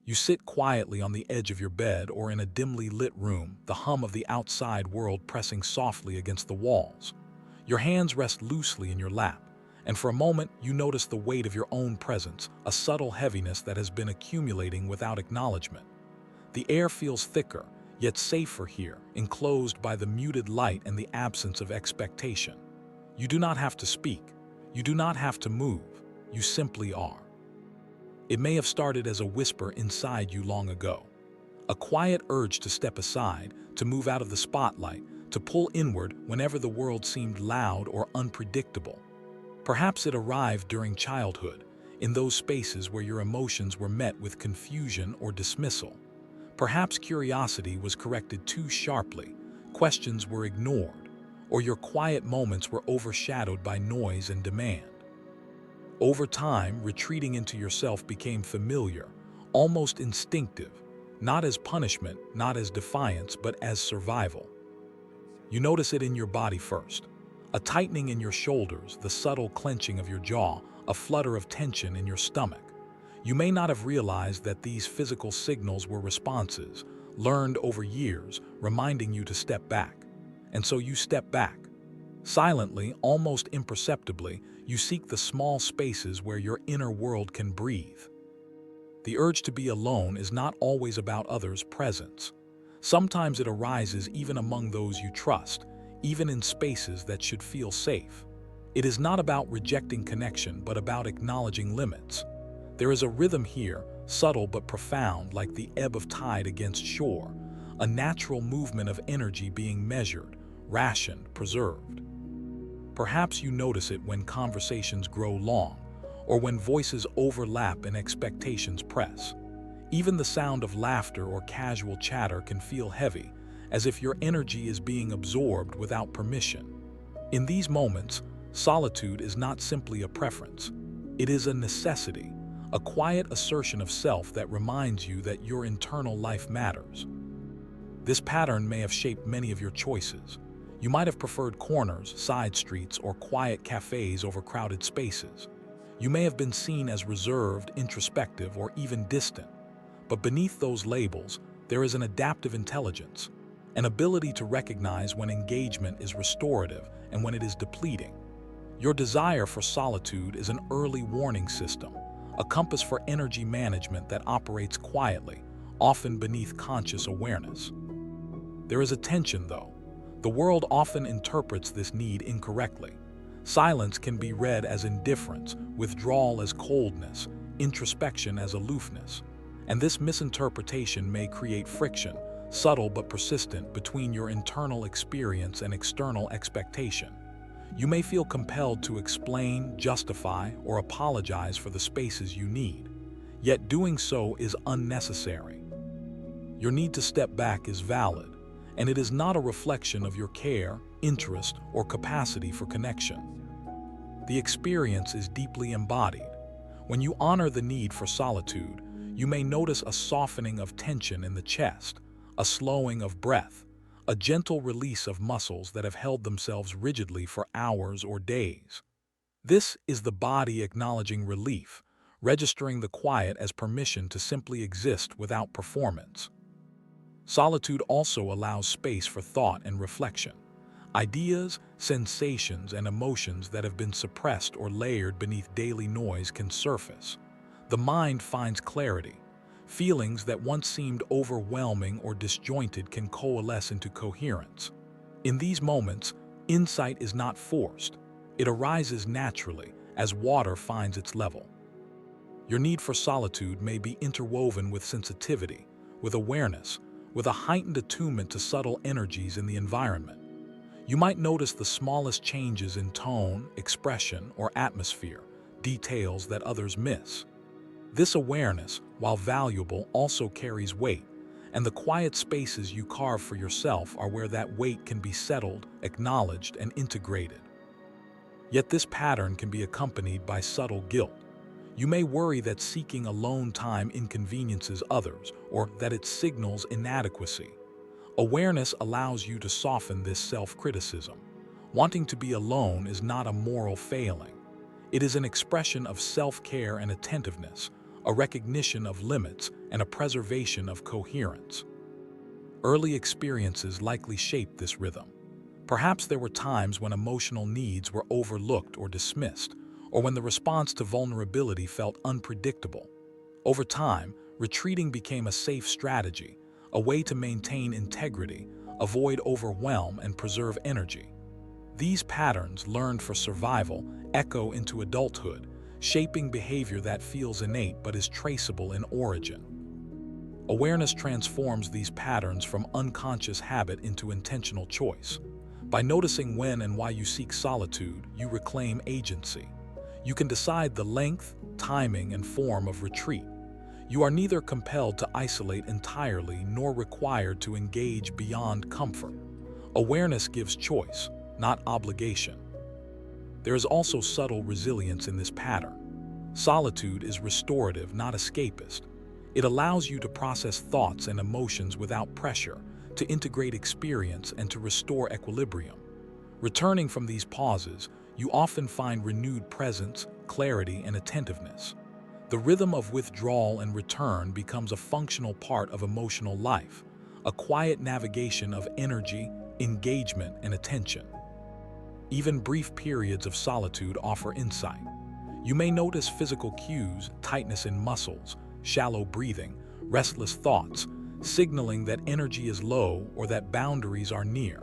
You sit quietly on the edge of your bed or in a dimly lit room, the hum of the outside world pressing softly against the walls. Your hands rest loosely in your lap, and for a moment you notice the weight of your own presence, a subtle heaviness that has been accumulating without acknowledgement. The air feels thicker, yet safer here, enclosed by the muted light and the absence of expectation. You do not have to speak. You do not have to move. You simply are. It may have started as a whisper inside you long ago. A quiet urge to step aside, to move out of the spotlight, to pull inward whenever the world seemed loud or unpredictable. Perhaps it arrived during childhood, in those spaces where your emotions were met with confusion or dismissal. Perhaps curiosity was corrected too sharply, questions were ignored, or your quiet moments were overshadowed by noise and demand. Over time, retreating into yourself became familiar, almost instinctive, not as punishment, not as defiance, but as survival. You notice it in your body first. A tightening in your shoulders, the subtle clenching of your jaw, a flutter of tension in your stomach. You may not have realized that these physical signals were responses, learned over years, reminding you to step back. And so you step back. Silently, almost imperceptibly, you seek the small spaces where your inner world can breathe. The urge to be alone is not always about others' presence. Sometimes it arises even among those you trust, even in spaces that should feel safe. It is not about rejecting connection, but about acknowledging limits. There is a rhythm here, subtle but profound, like the ebb of tide against shore, a natural movement of energy being measured, rationed, preserved. Perhaps you notice it when conversations grow long, or when voices overlap and expectations press. Even the sound of laughter or casual chatter can feel heavy, as if your energy is being absorbed without permission. In these moments, solitude is not simply a preference. It is a necessity, a quiet assertion of self that reminds you that your internal life matters. This pattern may have shaped many of your choices. You might have preferred corners, side streets, or quiet cafes over crowded spaces. You may have been seen as reserved, introspective, or even distant. But beneath those labels, there is an adaptive intelligence, an ability to recognize when engagement is restorative and when it is depleting. Your desire for solitude is an early warning system, a compass for energy management that operates quietly, often beneath conscious awareness. There is a tension, though. The world often interprets this need incorrectly. Silence can be read as indifference, withdrawal as coldness, introspection as aloofness. And this misinterpretation may create friction, subtle but persistent, between your internal experience and external expectation. You may feel compelled to explain, justify, or apologize for the spaces you need, yet doing so is unnecessary. Your need to step back is valid, and it is not a reflection of your care, interest, or capacity for connection. The experience is deeply embodied. When you honor the need for solitude, you may notice a softening of tension in the chest, a slowing of breath, a gentle release of muscles that have held themselves rigidly for hours or days. This is the body acknowledging relief, registering the quiet as permission to simply exist without performance. Solitude also allows space for thought and reflection. Ideas, sensations, and emotions that have been suppressed or layered beneath daily noise can surface. The mind finds clarity. Feelings that once seemed overwhelming or disjointed can coalesce into coherence. In these moments, insight is not forced. It arises naturally, as water finds its level. Your need for solitude may be interwoven with sensitivity, with awareness, with a heightened attunement to subtle energies in the environment. You might notice the smallest changes in tone, expression, or atmosphere, details that others miss. This awareness, while valuable, also carries weight, and the quiet spaces you carve for yourself are where that weight can be settled, acknowledged, and integrated. Yet this pattern can be accompanied by subtle guilt. You may worry that seeking alone time inconveniences others, or that it signals inadequacy. Awareness allows you to soften this self-criticism. Wanting to be alone is not a moral failing. It is an expression of self-care and attentiveness, a recognition of limits, and a preservation of coherence. Early experiences likely shaped this rhythm. Perhaps there were times when emotional needs were overlooked or dismissed, or when the response to vulnerability felt unpredictable. Over time, retreating became a safe strategy, a way to maintain integrity, avoid overwhelm, and preserve energy. These patterns, learned for survival, echo into adulthood, shaping behavior that feels innate but is traceable in origin. Awareness transforms these patterns from unconscious habit into intentional choice. By noticing when and why you seek solitude, you reclaim agency. You can decide the length, timing, and form of retreat. You are neither compelled to isolate entirely nor required to engage beyond comfort. Awareness gives choice, not obligation. There is also subtle resilience in this pattern. Solitude is restorative, not escapist. It allows you to process thoughts and emotions without pressure, to integrate experience, and to restore equilibrium. Returning from these pauses, you often find renewed presence, clarity, and attentiveness. The rhythm of withdrawal and return becomes a functional part of emotional life, a quiet navigation of energy, engagement, and attention. Even brief periods of solitude offer insight. You may notice physical cues, tightness in muscles, shallow breathing, restless thoughts, signaling that energy is low or that boundaries are near.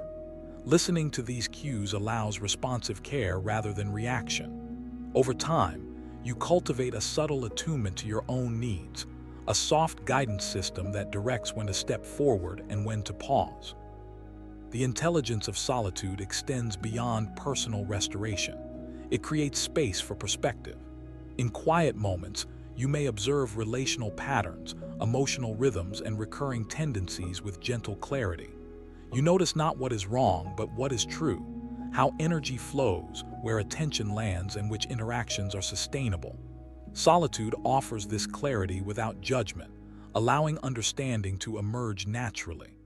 Listening to these cues allows responsive care rather than reaction. Over time, you cultivate a subtle attunement to your own needs, a soft guidance system that directs when to step forward and when to pause. The intelligence of solitude extends beyond personal restoration. It creates space for perspective. In quiet moments, you may observe relational patterns, emotional rhythms, and recurring tendencies with gentle clarity. You notice not what is wrong, but what is true, how energy flows, where attention lands, and which interactions are sustainable. Solitude offers this clarity without judgment, allowing understanding to emerge naturally.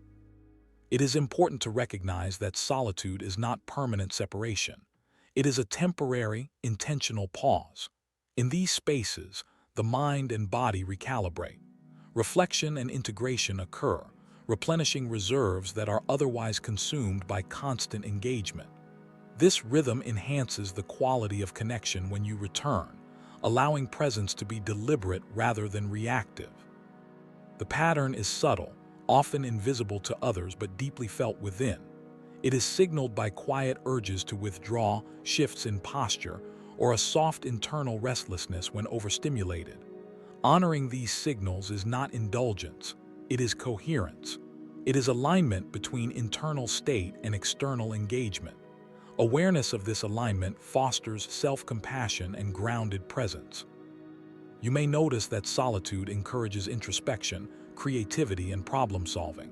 It is important to recognize that solitude is not permanent separation. It is a temporary, intentional pause. In these spaces, the mind and body recalibrate. Reflection and integration occur, replenishing reserves that are otherwise consumed by constant engagement. This rhythm enhances the quality of connection when you return, allowing presence to be deliberate rather than reactive. The pattern is subtle, often invisible to others but deeply felt within. It is signaled by quiet urges to withdraw, shifts in posture, or a soft internal restlessness when overstimulated. Honoring these signals is not indulgence, it is coherence. It is alignment between internal state and external engagement. Awareness of this alignment fosters self-compassion and grounded presence. You may notice that solitude encourages introspection, creativity, and problem-solving.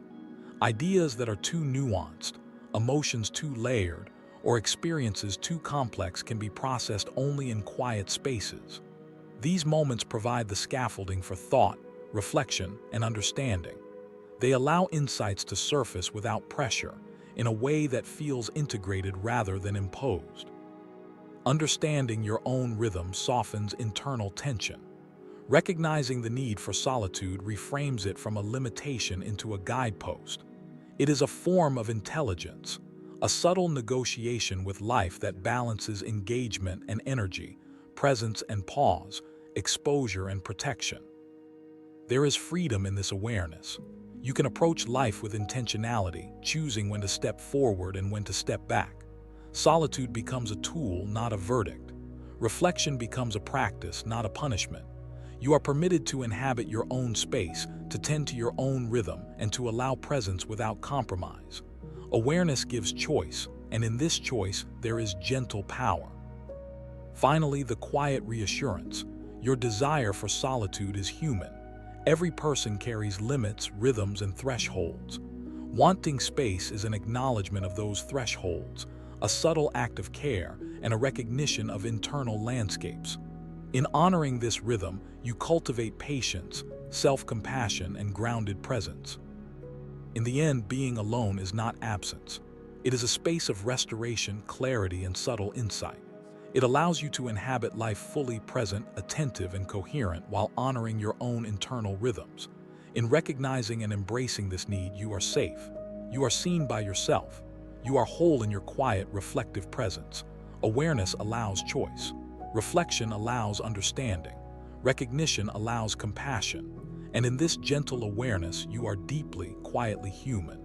Ideas that are too nuanced, emotions too layered, or experiences too complex can be processed only in quiet spaces. These moments provide the scaffolding for thought, reflection, and understanding. They allow insights to surface without pressure, in a way that feels integrated rather than imposed. Understanding your own rhythm softens internal tension. Recognizing the need for solitude reframes it from a limitation into a guidepost. It is a form of intelligence, a subtle negotiation with life that balances engagement and energy, presence and pause, exposure and protection. There is freedom in this awareness. You can approach life with intentionality, choosing when to step forward and when to step back. Solitude becomes a tool, not a verdict. Reflection becomes a practice, not a punishment. You are permitted to inhabit your own space, to tend to your own rhythm, and to allow presence without compromise. Awareness gives choice, and in this choice, there is gentle power. Finally, the quiet reassurance. Your desire for solitude is human. Every person carries limits, rhythms, and thresholds. Wanting space is an acknowledgement of those thresholds, a subtle act of care, and a recognition of internal landscapes. In honoring this rhythm, you cultivate patience, self-compassion, and grounded presence. In the end, being alone is not absence. It is a space of restoration, clarity, and subtle insight. It allows you to inhabit life fully present, attentive, and coherent while honoring your own internal rhythms. In recognizing and embracing this need, you are safe. You are seen by yourself. You are whole in your quiet, reflective presence. Awareness allows choice. Reflection allows understanding. Recognition allows compassion. And in this gentle awareness, you are deeply, quietly human.